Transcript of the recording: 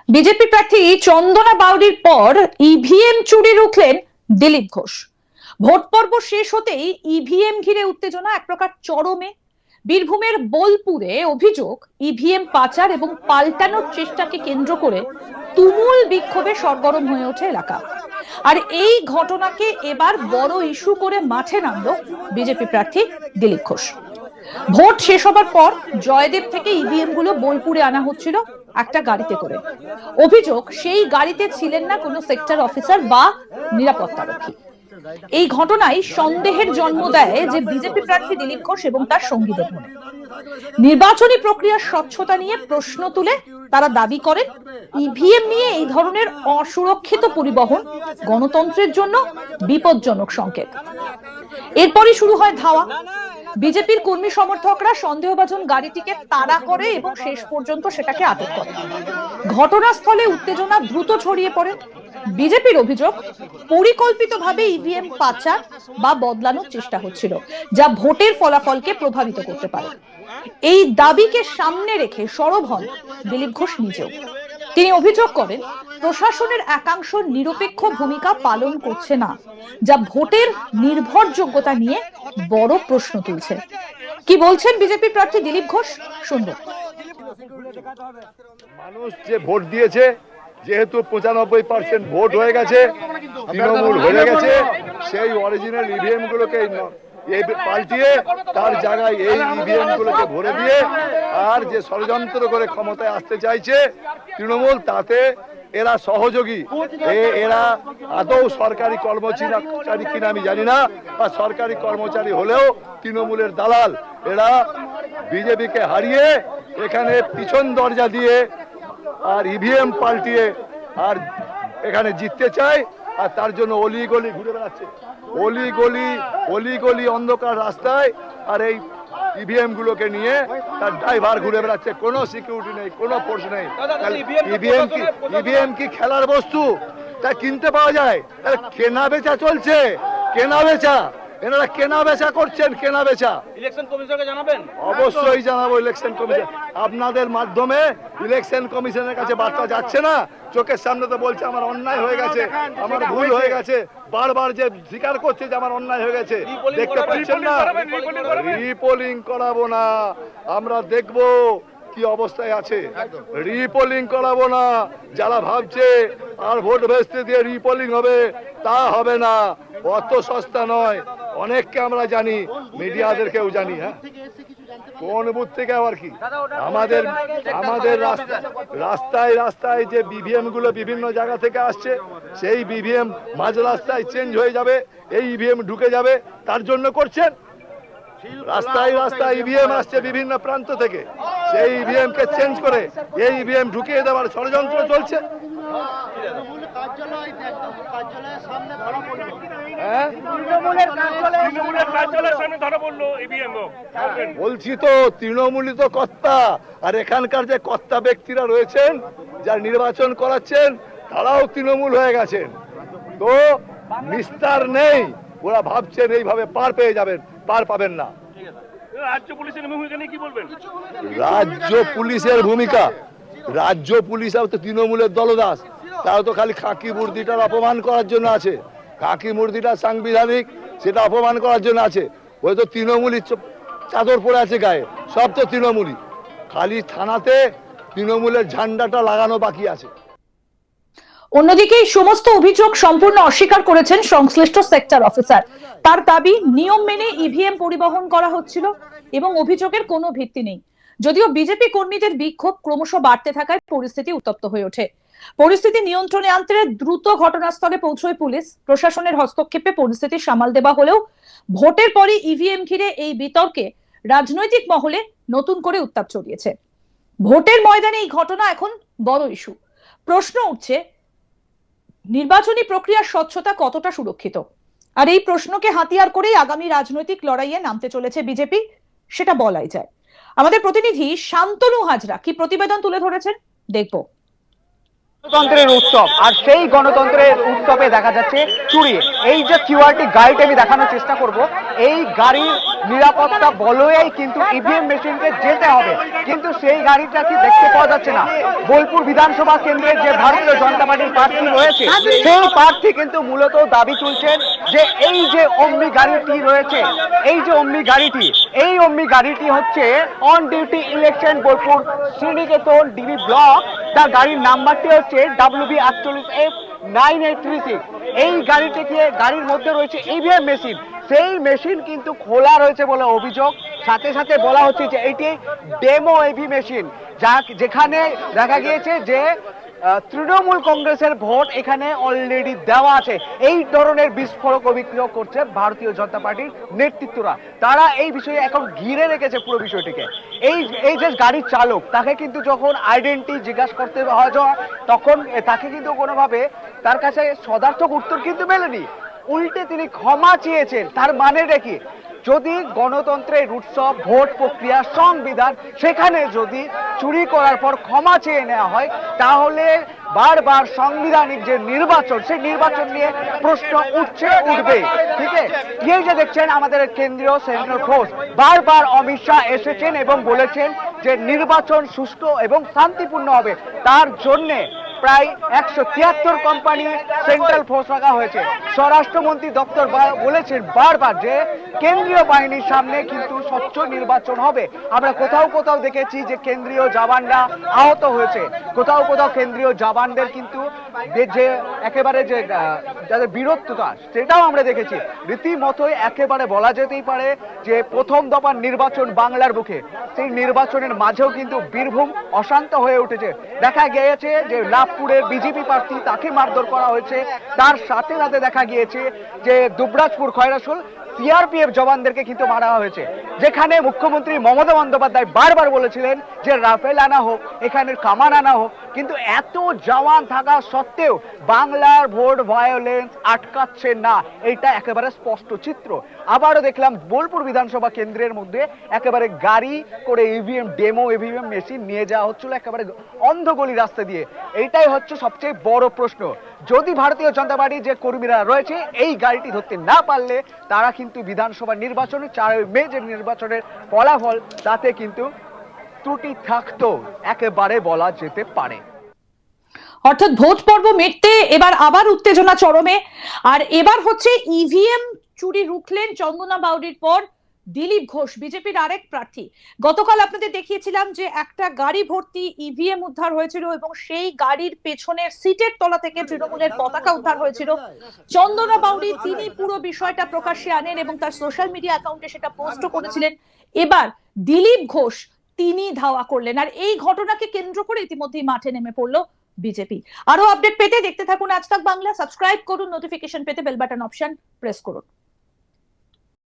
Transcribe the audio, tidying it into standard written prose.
BJP প্রার্থী চন্দনা বাউরির পর EVM চুরি রুখলেন দিলীপ ঘোষ। ভোট পর্ব শেষ হতেই ইভিএম ঘিরে উত্তেজনা এক প্রকার চরমে। বীরভূমের বোলপুরে অভিযোগ, ইভিএম পাচার এবং পাল্টানোর চেষ্টাকে কেন্দ্র করে তুমুল বিক্ষোভে সরগরম হয়ে ওঠে এলাকা। আর এই ঘটনাকে এবার বড় ইস্যু করে মাঠে নামলো বিজেপি প্রার্থী দিলীপ ঘোষ। ভোট শেষ হবার পর জয়দেব থেকে ইভিএম গুলো বোলপুরে আনা হচ্ছিল একটা গাড়িতে করে। অভিযোগ, সেই গাড়িতে ছিলেন না কোনো সেক্টর অফিসার বা নিরাপত্তারক্ষী। এই ঘটনায় সন্দেহের জন্ম দেয় যে বিজেপি প্রার্থী দিলীপ ঘোষ এবং তার সঙ্গীদের মনে। নির্বাচনী প্রক্রিয়ার স্বচ্ছতা নিয়ে প্রশ্ন তুলে তারা দাবি করেন, ইভিএম নিয়ে এই ধরনের অসুরক্ষিত পরিবহন গণতন্ত্রের জন্য বিপজ্জনক সংকেত। এরপরই শুরু হয় ধাওয়া। বিজেপির কর্মী সমর্থকরা সন্দেহভাজন গাড়িটিকে তাড়া করে এবং শেষ পর্যন্ত সেটাকে আটক করে। ঘটনাস্থলে উত্তেজনা দ্রুত ছড়িয়ে পড়ে। বিজেপির অভিযোগ, পরিকল্পিতভাবে ইভিএম পাচার বা বদলানোর চেষ্টা হচ্ছিল, যা ভোটের ফলাফলকে প্রভাবিত করতে পারে। এই দাবিকে সামনে রেখে সরব হন দিলীপ ঘোষ নিজেও। তিনি অভিযোগ করেন, প্রশাসনের একাংশ নিরপেক্ষ ভূমিকা পালন করছে না, যা ভোটের নির্ভরযোগ্যতা নিয়ে বড় প্রশ্ন তুলছে। কি বলছেন বিজেপি প্রার্থী দিলীপ ঘোষ, শুনবো। মানুষ যে ভোট দিয়েছে, যেহেতু 95% ভোট হয়ে গেছে, তৃণমূল হয়ে গেছে, সেই অরিজিনাল ইভিএম গুলোকে পাল্টিয়ে তার জায়গায় এই ইভিএম গুলোকে ভরে দিয়ে আর যে ষড়যন্ত্র করে ক্ষমতায় আসতে চাইছে তৃণমূল, তাতে এরা সহযোগী। এরা আদৌ সরকারি কর্মচারী কিনা আমি জানি না, বা সরকারি কর্মচারী হলেও তৃণমূলের দালাল। এরা বিজেপিকে হারিয়ে এখানে পিছন দরজা দিয়ে আর ইভিএম পাল্টিয়ে আর এখানে জিততে চায়, আর তার জন্য অলি গলি ঘুরে বেড়াচ্ছে, অলি গলি অন্ধকার রাস্তায়, আর এই ইভিএম গুলোকে নিয়ে তার ড্রাইভার ঘুরে বেড়াচ্ছে। কোনো সিকিউরিটি নেই, কোনো ফোর্স নেই। ইভিএম কি খেলার বস্তু? তা কিনতে পাওয়া যায়? কেনা বেচা চলছে, কেনা বেচা। এনারা কেনা বেচা করছেন, কেনা বেচা। ইলেকশন কমিশনকে জানাবেন? অবশ্যই জানাবো। ইলেকশন কমিশন আপনাদের মাধ্যমে ইলেকশন কমিশনের কাছে বার্তা যাচ্ছে না? চোখের সামনে তো বলছে আমার অন্যায় হয়ে গেছে, আমার ভুল হয়ে গেছে, বারবার যে স্বীকার করছে যে আমার অন্যায় হয়ে গেছে। দেখতে পাচ্ছেন না? রিপোলিং করাবো না, আমরা দেখবো কি অবস্থায় আছে। রিপোলিং করাবো না। যারা ভাবছে আর ভোট ভেস্তে দিয়ে রিপোলিং হবে, তা হবে না। অত সস্তা নয়। অনেককে আমরা জানি, মিডিয়াদেরকেও জানি। হ্যাঁ, কোন বুথ থেকে আবার কি? আমাদের রাস্তায় রাস্তায় যে বিভিএম গুলো বিভিন্ন জায়গা থেকে আসছে, সেই বিভিএম মাঝ রাস্তায় চেঞ্জ হয়ে যাবে, এই ইভিএম ঢুকে যাবে, তার জন্য করছেন। রাস্তায় রাস্তায় ইভিএম আসছে বিভিন্ন প্রান্ত থেকে, সেই ইভিএম কে চেঞ্জ করে এই ইভিএম ঢুকিয়ে দেওয়ার ষড়যন্ত্র চলছে। বলছি তো, তৃণমূলই তো কর্তা। আর এখানকার যে কর্তা ব্যক্তিরা রয়েছেন, যারা নির্বাচন করাচ্ছেন, তারাও তৃণমূল হয়ে গেছেন। তো নিস্তার নেই। ওরা ভাবছেন এইভাবে পার পেয়ে যাবেন, পার পাবেন না। রাজ্য পুলিশের ভূমিকা নিয়ে কি বলবেন? রাজ্য পুলিশের ভূমিকা, রাজ্য পুলিশ তো তৃণমূলের দলদাস। তারা তো খালি খাকি মূর্তিটার অপমান করার জন্য আছে। খাকি মূর্তিটা সাংবিধানিক, সেটা অপমান করার জন্য আছে। ওই তো তৃণমূলী চাদর পরে আছে গায়ে, সব তো তৃণমূলী। খালি থানাতে তৃণমূলের ঝান্ডাটা লাগানো বাকি আছে। অন্যদিকে এই সমস্ত অভিযোগ সম্পূর্ণ অস্বীকার করেছেন সংশ্লিষ্ট সেক্টর অফিসার। তার দাবি, নিয়ম মেনে ইভিএম পরিবহন করা হচ্ছিল এবং অভিযোগের কোনো ভিত্তি নেই। যদিও বিজেপি কর্মীদের বিক্ষোভ ক্রমশ বাড়তে থাকায় পরিস্থিতি উত্তপ্ত হয়ে ওঠে। পরিস্থিতি নিয়ন্ত্রণে আনতে দ্রুত ঘটনাস্থলে পৌঁছয় পুলিশ। প্রশাসনের হস্তক্ষেপে পরিস্থিতি সামাল দেওয়া হলেও ভোটের পরে ইভিএম ঘিরে এই বিতর্কে রাজনৈতিক মহলে নতুন করে উত্তাপ ছড়িয়েছে। ভোটের ময়দানে এই ঘটনা এখন বড় ইস্যু। প্রশ্ন উঠছে, নির্বাচনী প্রক্রিয়ার স্বচ্ছতা কতটা সুরক্ষিত? আর এই প্রশ্নকে হাতিয়ার করেই আগামী রাজনৈতিক লড়াইয়ে নামতে চলেছে বিজেপি, সেটা বলাই যায়। আমাদের প্রতিনিধি শান্তনু হাজরা কি প্রতিবেদন তুলে ধরেছেন, দেখব। গণতন্ত্রের উৎসব, আর সেই গণতন্ত্রের উৎসবে দেখা যাচ্ছে চুরি। এই যে কিউআরটি গাড়িটা আমি দেখানোর চেষ্টা করব, এই গাড়ির নিরাপত্তা বলয়েই কিন্তু ইভিএম মেশিনকে যেতে হবে, কিন্তু সেই গাড়িটা কি দেখতে পাওয়া যাচ্ছে না। বোলপুর বিধানসভা কেন্দ্রের যে ভারতীয় জনতা পার্টির প্রার্থী রয়েছে, সেই প্রার্থী কিন্তু মূলত দাবি তুলছেন যে এই যে অম্নি গাড়িটি রয়েছে, এই যে অম্নি গাড়িটি, এই অম্নি গাড়িটি হচ্ছে on duty election Bolpur Sriniketan DB block. তার গাড়ির নাম্বারটি হচ্ছে WB48F9836। এই গাড়িটিকে, গাড়ির মধ্যে রয়েছে ইভিএম মেশিন, সেই মেশিন কিন্তু খোলা রয়েছে বলে অভিযোগ। সাথে সাথে বলা হচ্ছে যে এটি ডেমো ইভি মেশিন, যেখানে দেখা গিয়েছে যে তৃণমূল কংগ্রেসের ভোট এখানে অলরেডি দেওয়া আছে। এই ধরনের বিস্ফোরক অভিযোগ করছে ভারতীয় জনতা পার্টির নেতৃত্বরা। তারা এই বিষয়ে এখন ঘিরে রেখেছে পুরো বিষয়টিকে। এই যে গাড়ির চালক, তাকে কিন্তু যখন আইডেন্টি জিজ্ঞাসা করতে হয় তখন তাকে কিন্তু কোনোভাবে তার কাছে সদার্থক উত্তর কিন্তু মেলেনি, উল্টে তিনি ক্ষমা চেয়েছেন। তার মানেটা কি? যদি গণতন্ত্রের উৎসব, ভোট প্রক্রিয়া, সংবিধান, সেখানে যদি চুরি করার পর ক্ষমা চেয়ে নেওয়া হয়, তাহলে বারবার সাংবিধানিক যে নির্বাচন, সেই নির্বাচন নিয়ে প্রশ্ন উঠবে। ঠিক আছে, এই যে দেখছেন আমাদের কেন্দ্রীয় সেন্ট্রাল ফোর্স, বারবার অমিত শাহ এসেছেন এবং বলেছেন যে নির্বাচন সুষ্ঠু এবং শান্তিপূর্ণ হবে। তার জন্যে প্রায় 173 কোম্পানি সেন্ট্রাল ফোর্স রাখা হয়েছে। স্বরাষ্ট্রমন্ত্রী দপ্তর বলেছেন বারবার যে কেন্দ্রীয় বাহিনীর সামনে কিন্তু স্বচ্ছ নির্বাচন হবে। আমরা কোথাও কোথাও দেখেছি যে কেন্দ্রীয় জওয়ানরা আহত হয়েছে, কোথাও কোথাও কেন্দ্রীয় জওয়ানদের কিন্তু যে একেবারে যে যাদের বীরত্বতা, সেটাও আমরা দেখেছি। রীতিমতোই একেবারে বলা যেতেই পারে যে প্রথম দফার নির্বাচন বাংলার বুকে, সেই নির্বাচনের মাঝেও কিন্তু বীরভূম অশান্ত হয়ে উঠেছে। দেখা গিয়েছে যে লাভপুরের বিজেপি প্রার্থী, তাকে মারধর করা হয়েছে। তার সাথে সাথে দেখা গিয়েছে যে দুবরাজপুর খয়রাসোল সিআরপিএফ জওয়ানদেরকে কিন্তু মারা হয়েছে, যেখানে মুখ্যমন্ত্রী মমতা বন্দ্যোপাধ্যায় বারবার বলেছিলেন যে রাফেল আনা হোক, এখানের কামান আনা হোক, কিন্তু এত জওয়ান থাকা সত্ত্বেও বাংলার ভোট ভায়োলেন্স আটকাচ্ছে না, এটা একেবারে স্পষ্ট চিত্র। আবারও দেখলাম বোলপুর বিধানসভা কেন্দ্রের মধ্যে একেবারে গাড়ি করে ইভিএম, ডেমো ইভিএম মেশিন নিয়ে যাওয়া হচ্ছিল একেবারে অন্ধগলি রাস্তা দিয়ে। এইটাই হচ্ছে সবচেয়ে বড় প্রশ্ন। যদি ভারতীয় জনতা পার্টির যে কর্মীরা রয়েছে এই গাড়িটি ধরতে না পারলে, তারা কিন্তু বিধানসভা নির্বাচনে 4 মে যে নির্বাচনের ফলাফল, তাতে কিন্তু ত্রুটি থাকতো একেবারে বলা যেতে পারে। অর্থাৎ ভোট পর্ব মিটতে এবার আবার উত্তেজনা চরমে। আর এবার হচ্ছে ইভিএম চুরি রুখলেন চন্দনা বাউরির পর দিলীপ ঘোষ, বিজেপির আরেক প্রার্থী। গতকাল আপনাদের দেখিয়েছিলাম যে একটা গাড়ি ভর্তি ইভিএম উদ্ধার হয়েছিল এবং সেই গাড়ির পেছনের সিটের তলা থেকে তৃণমূলের পতাকা উদ্ধার হয়েছিল। চন্দনা বাউরি তিনি পুরো বিষয়টা প্রকাশ্যে আনেন এবং তার সোশ্যাল মিডিয়া অ্যাকাউন্টে সেটা পোস্ট করেছিলেন। এবার দিলীপ ঘোষ তিনি ধাওয়া করলেন, আর এই ঘটনাকে কেন্দ্র করে ইতিমধ্যেই মাঠে নেমে পড়লো বিজেপি। আরো আপডেট পেতে দেখতে থাকুন আজ তাক বাংলা, সাবস্ক্রাইব করুন, নোটিফিকেশন পেতে বেল বাটন অপশন প্রেস করুন।